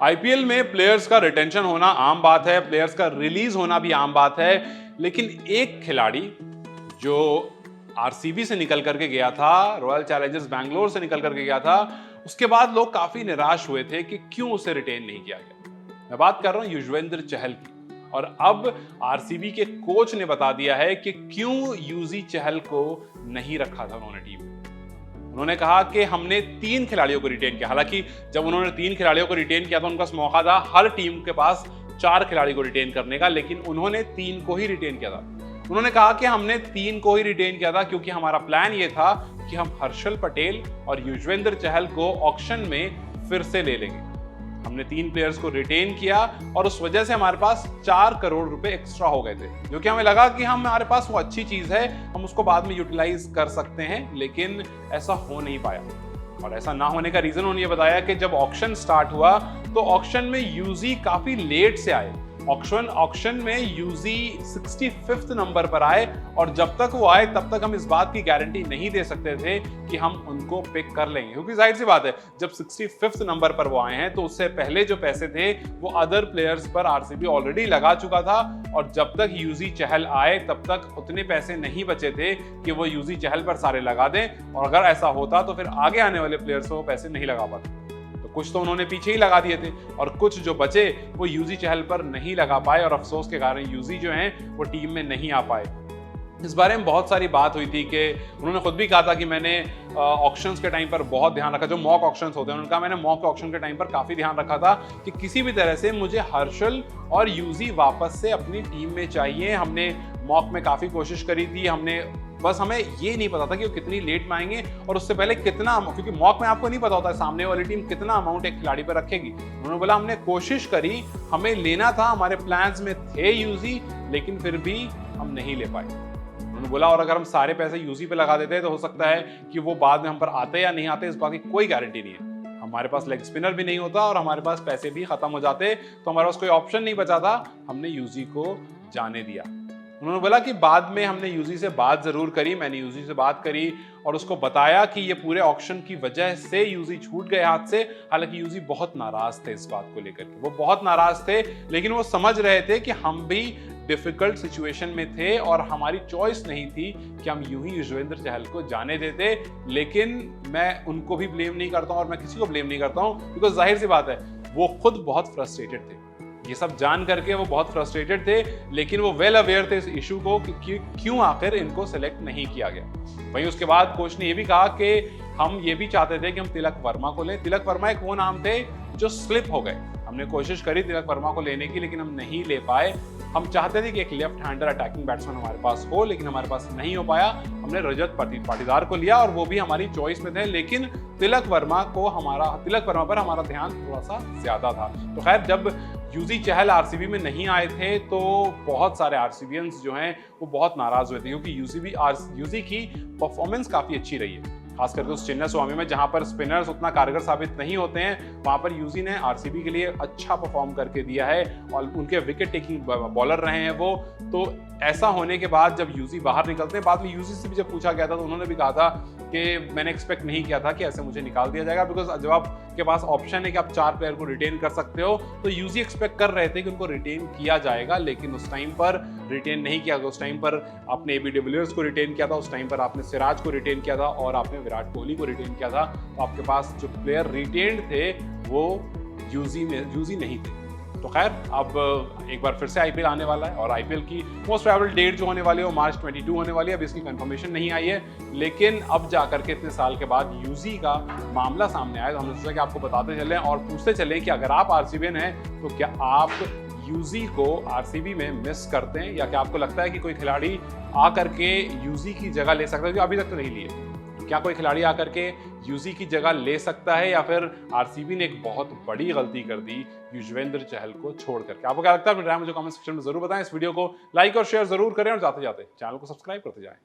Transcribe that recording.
IPL में players का retention होना आम बात है, प्लेयर्स का रिलीज होना भी आम बात है, लेकिन एक खिलाड़ी जो आरसीबी से निकल करके गया था, रॉयल चैलेंजर्स बैंगलोर से निकल करके गया था, उसके बाद लोग काफी निराश हुए थे कि क्यों उसे रिटेन नहीं किया गया। मैं बात कर रहा हूं युजवेंद्र चहल की। और अब आरसीबी के कोच ने बता दिया है कि क्यों यूजी चहल को नहीं रखा था उन्होंने टीम में। उन्होंने कहा कि हमने 3 खिलाड़ियों को रिटेन किया। हालांकि जब उन्होंने 3 खिलाड़ियों को रिटेन किया तो उनका मौका था हर टीम के पास 4 खिलाड़ी को रिटेन करने का, लेकिन उन्होंने 3 को ही रिटेन किया था। उन्होंने कहा कि हमने 3 को ही रिटेन किया था क्योंकि हमारा प्लान ये था कि हम हर्षल पटेल और युजवेंद्र चहल को ऑक्शन में फिर से ले लेंगे। हमने 3 प्लेयर्स को रिटेन किया और उस वजह से हमारे पास 4 करोड़ रुपए एक्स्ट्रा हो गए थे, जो कि हमें लगा कि हमारे पास वो अच्छी चीज है, हम उसको बाद में यूटिलाइज कर सकते हैं, लेकिन ऐसा हो नहीं पाया। और ऐसा ना होने का रीजन उन्होंने बताया कि जब ऑक्शन स्टार्ट हुआ तो ऑक्शन में यूजी काफी लेट से आए। ऑक्शन में यूजी 65th नंबर पर आए और जब तक वो आए तब तक हम इस बात की गारंटी नहीं दे सकते थे कि हम उनको पिक कर लेंगे, क्योंकि जाहिर सी बात है जब 65th नंबर पर वो आए हैं तो उससे पहले जो पैसे थे वो अदर प्लेयर्स पर आरसीबी ऑलरेडी लगा चुका था। और जब तक यूजी चहल आए तब तक उतने पैसे नहीं बचे थे कि वो यूजी चहल पर सारे लगा दें, और अगर ऐसा होता तो फिर आगे आने वाले प्लेयर्स को वो पैसे नहीं लगा पाते। कुछ तो उन्होंने पीछे ही लगा दिए थे और कुछ जो बचे वो यूजी चहल पर नहीं लगा पाए, और अफसोस के कारण यूजी जो हैं वो टीम में नहीं आ पाए। इस बारे में बहुत सारी बात हुई थी कि उन्होंने खुद भी कहा था कि मैंने ऑक्शंस के टाइम पर बहुत ध्यान रखा, जो मॉक ऑक्शंस होते हैं उन्होंने कहा मैंने मॉक ऑक्शन के टाइम पर काफी ध्यान रखा था कि किसी भी तरह से मुझे हर्षल और यूजी वापस से अपनी टीम में चाहिए। हमने मॉक में काफी कोशिश करी थी, हमने बस हमें ये नहीं पता था कि वो कितनी लेट में आएंगे और उससे पहले कितना, क्योंकि मॉक में आपको नहीं पता होता है सामने वाली टीम कितना अमाउंट एक खिलाड़ी पर रखेगी। उन्होंने बोला हमने कोशिश करी, हमें लेना था, हमारे प्लान्स में थे यूजी, लेकिन फिर भी हम नहीं ले पाए। उन्होंने बोला और अगर हम सारे पैसे यूजी पे लगा देते तो हो सकता है कि वो बाद में हम पर आते या नहीं आते इस बात की कोई गारंटी नहीं है। हमारे पास लेग स्पिनर भी नहीं होता और हमारे पास पैसे भी खत्म हो जाते, तो हमारे पास कोई ऑप्शन नहीं बचा था, हमने यूजी को जाने दिया। उन्होंने बोला कि बाद में हमने यूजी से बात जरूर करी, मैंने यूजी से बात करी और उसको बताया कि ये पूरे ऑक्शन की वजह से यूजी छूट गए हाथ से। हालांकि यूजी बहुत नाराज थे इस बात को लेकर के, वो बहुत नाराज थे, लेकिन वो समझ रहे थे कि हम भी डिफिकल्ट सिचुएशन में थे और हमारी चॉइस नहीं थी कि हम यूं ही युजवेंद्र चहल को जाने देते। लेकिन मैं उनको भी ब्लेम नहीं करता हूं और मैं किसी को ब्लेम नहीं करता हूं, बिकॉज जाहिर सी बात है वो खुद बहुत फ्रस्ट्रेटेड थे, ये सब जान करके वो बहुत फ्रस्ट्रेटेड थे, लेकिन वो वेल अवेयर थे इस इशू को कि क्यों आखिर इनको सेलेक्ट नहीं किया गया। वहीं उसके बाद कोच ने ये भी कहा कि हम ये भी चाहते थे कि हम तिलक वर्मा को लें। तिलक वर्मा एक वो नाम थे जो स्लिप हो गए, हमने कोशिश करी तिलक वर्मा को लेने की लेकिन हम नहीं ले पाए। हम चाहते थे कि एक लेफ्ट हैंडर अटैकिंग बैट्समैन हमारे पास हो, लेकिन हमारे पास नहीं हो पाया। हमने रजत पाटीदार को लिया और वो भी हमारी चॉइस में थे, लेकिन तिलक वर्मा पर हमारा ध्यान थोड़ा सा ज्यादा था। तो खैर जब यूजी चहल आरसीबी में नहीं आए थे तो बहुत सारे आरसीबीएंस जो हैं वो बहुत नाराज हुए थे, क्योंकि यूजी की परफॉर्मेंस काफी अच्छी रही है, खास करके उस चिन्ना स्वामी में जहां पर स्पिनर्स उतना कारगर साबित नहीं होते हैं, वहां पर यूजी ने आरसीबी के लिए अच्छा परफॉर्म करके दिया है और उनके विकेट टेकिंग बॉलर रहे हैं वो। तो ऐसा होने के बाद जब यूजी बाहर निकलते हैं, बाद में यूजी से भी जब पूछा गया था तो उन्होंने भी कहा था कि मैंने एक्सपेक्ट नहीं किया था कि ऐसे मुझे निकाल दिया जाएगा, बिकॉज जब आपके पास ऑप्शन है कि आप 4 प्लेयर को रिटेन कर सकते हो तो यूजी एक्सपेक्ट कर रहे थे कि उनको रिटेन किया जाएगा, लेकिन उस टाइम पर रिटेन नहीं किया। उस टाइम पर आपने एबी डिविलियर्स को रिटेन किया था, उस टाइम पर आपने सिराज को रिटेन किया था और आपने विराट कोहली को रिटेन किया था। तो आपके पास जो प्लेयर रिटेन्ड थे वो यूजी नहीं थे। तो खैर अब एक बार फिर से आईपीएल आने वाला है और आईपीएल की मोस्ट प्रोबेबल डेट जो होने वाली है वो मार्च 22 होने वाली है। अब इसकी कंफर्मेशन नहीं आई है, लेकिन अब जाकर के इतने साल के बाद यूजी का मामला सामने आया तो हमने सोचा कि आपको बताते चलें और पूछते चलें कि अगर आप आरसीबीएन हैं तो क्या आप यूजी को आरसीबी में मिस करते हैं, या क्या आपको लगता है कि कोई खिलाड़ी आकर के यूजी की जगह ले सकता है, जो अभी तक तो नहीं लिए। क्या कोई खिलाड़ी आकर के यूजी की जगह ले सकता है, या फिर आरसीबी ने एक बहुत बड़ी गलती कर दी युजवेंद्र चहल को छोड़ करके? आपको क्या लगता है मुझे कमेंट सेक्शन में जरूर बताएं। इस वीडियो को लाइक और शेयर जरूर करें और जाते जाते चैनल को सब्सक्राइब करते जाएं।